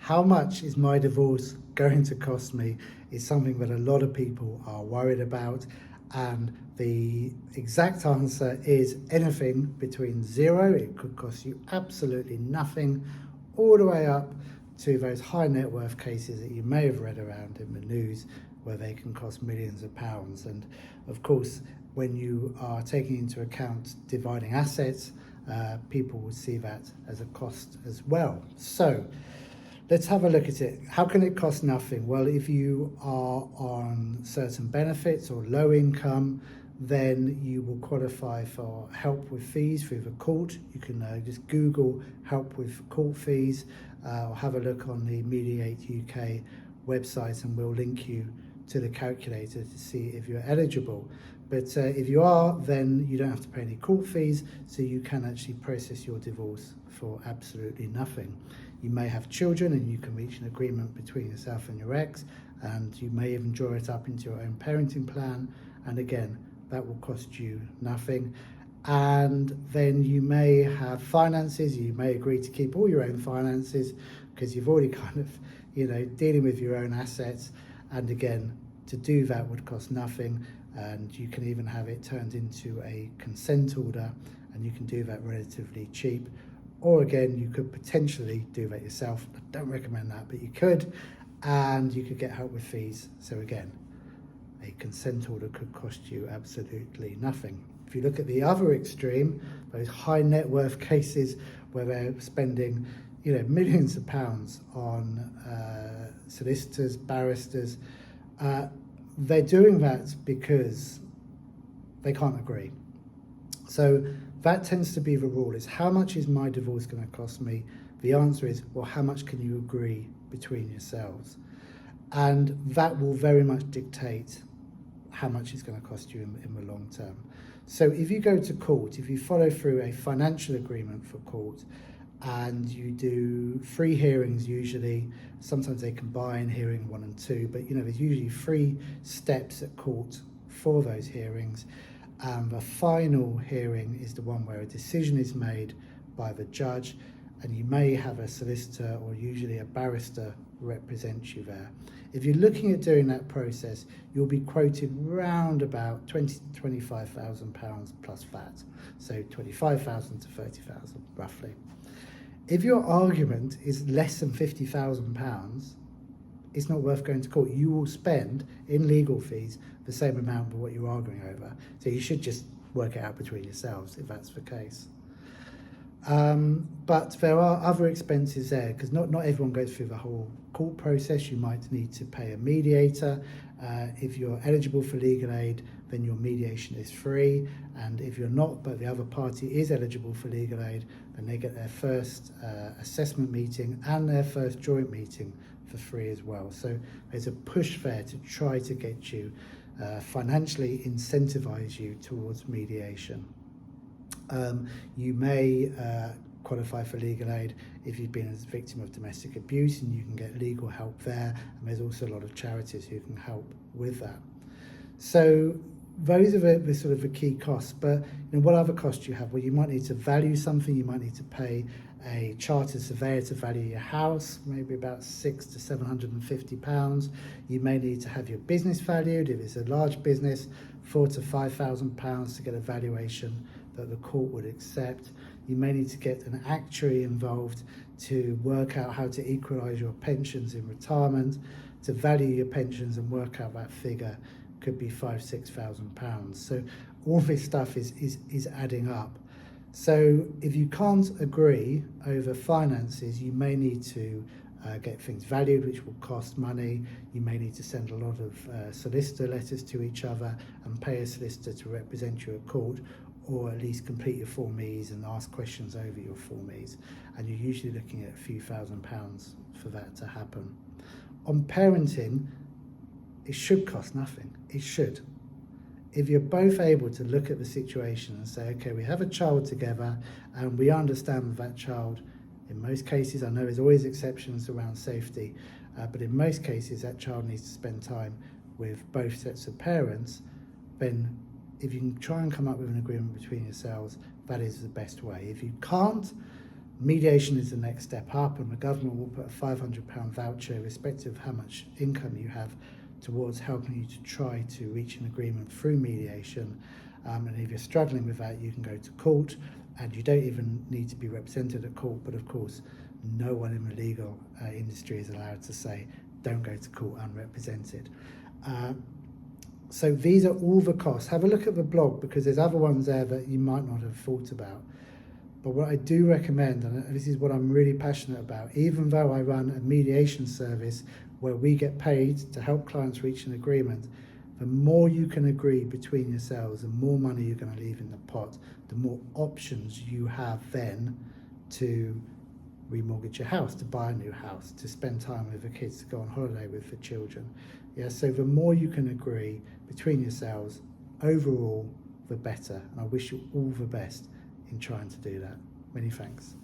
how much is my divorce going to cost me is something that a lot of people are worried about, and the exact answer is anything between zero, it could cost you absolutely nothing, all the way up to those high net worth cases that you may have read around in the news where they can cost millions of pounds. And of course, when you are taking into account dividing assets, people will see that as a cost as well. So let's have a look at it. How can it cost nothing? Well, if you are on certain benefits or low income, then you will qualify for help with fees through the court. You can just Google help with court fees, or have a look on the Mediate UK website, and we'll link you to the calculator to see if you're eligible. But if you are, then you don't have to pay any court fees, so you can actually process your divorce for absolutely nothing. You may have children and you can reach an agreement between yourself and your ex, and you may even draw it up into your own parenting plan, and again, that will cost you nothing. And then you may have finances, you may agree to keep all your own finances because you've already kind of, dealing with your own assets, and again, to do that would cost nothing. And you can even have it turned into a consent order, and you can do that relatively cheap. Or again, you could potentially do that yourself. I don't recommend that, but you could, and you could get help with fees. So again, a consent order could cost you absolutely nothing. If you look at the other extreme, those high net worth cases where they're spending, millions of pounds on solicitors, barristers, they're doing that because they can't agree. So that tends to be the rule, is how much is my divorce going to cost me? The answer is, well, how much can you agree between yourselves? And that will very much dictate how much it's going to cost you in the long term. So if you go to court, if you follow through a financial agreement for court, and you do 3 hearings usually, sometimes they combine hearing 1 and 2, but there's usually 3 steps at court for those hearings. And the final hearing is the one where a decision is made by the judge, and you may have a solicitor or usually a barrister represent you there. If you're looking at doing that process, you'll be quoted round about £20,000 to £25,000 plus VAT, so 25,000 to 30,000 roughly. If your argument is less than £50,000, it's not worth going to court. You will spend in legal fees the same amount for what you're arguing over. So you should just work it out between yourselves if that's the case. But there are other expenses there, because not everyone goes through the whole court process. You might need to pay a mediator. If you're eligible for legal aid, then your mediation is free. And if you're not, but the other party is eligible for legal aid, then they get their first assessment meeting and their first joint meeting for free as well. So there's a push there to try to get you, financially incentivize you towards mediation. You may qualify for legal aid if you've been a victim of domestic abuse, and you can get legal help there, and there's also a lot of charities who can help with that. So those are the sort of the key costs. But what other costs do you have? Well, you might need to value something. You might need to pay a chartered surveyor to value your house, maybe about £600 to £750. You may need to have your business valued. If it's a large business, £4,000 to £5,000 to get a valuation that the court would accept. You may need to get an actuary involved to work out how to equalise your pensions in retirement, to value your pensions and work out that figure. Could be £5,000 to £6,000. So all this stuff is adding up. So if you can't agree over finances, you may need to get things valued, which will cost money. You may need to send a lot of solicitor letters to each other and pay a solicitor to represent you at court, or at least complete your Form Es and ask questions over your Form Es. And you're usually looking at a few £1,000s for that to happen. On parenting, it should cost nothing. It should. If you're both able to look at the situation and say, okay, we have a child together and we understand that child, in most cases, I know there's always exceptions around safety, but in most cases that child needs to spend time with both sets of parents, then if you can try and come up with an agreement between yourselves, that is the best way. If you can't, Mediation is the next step up, and the government will put a £500 voucher, irrespective of how much income you have, towards helping you to try to reach an agreement through mediation. And if you're struggling with that, you can go to court, and you don't even need to be represented at court. But of course, no one in the legal industry is allowed to say, don't go to court unrepresented. So these are all the costs. Have a look at the blog, because there's other ones there that you might not have thought about. But what I do recommend, and this is what I'm really passionate about, even though I run a mediation service where we get paid to help clients reach an agreement, the more you can agree between yourselves, the more money you're going to leave in the pot, the more options you have then to remortgage your house, to buy a new house, to spend time with the kids, to go on holiday with the children. Yeah, so the more you can agree between yourselves, overall, the better. And I wish you all the best in trying to do that. Many thanks.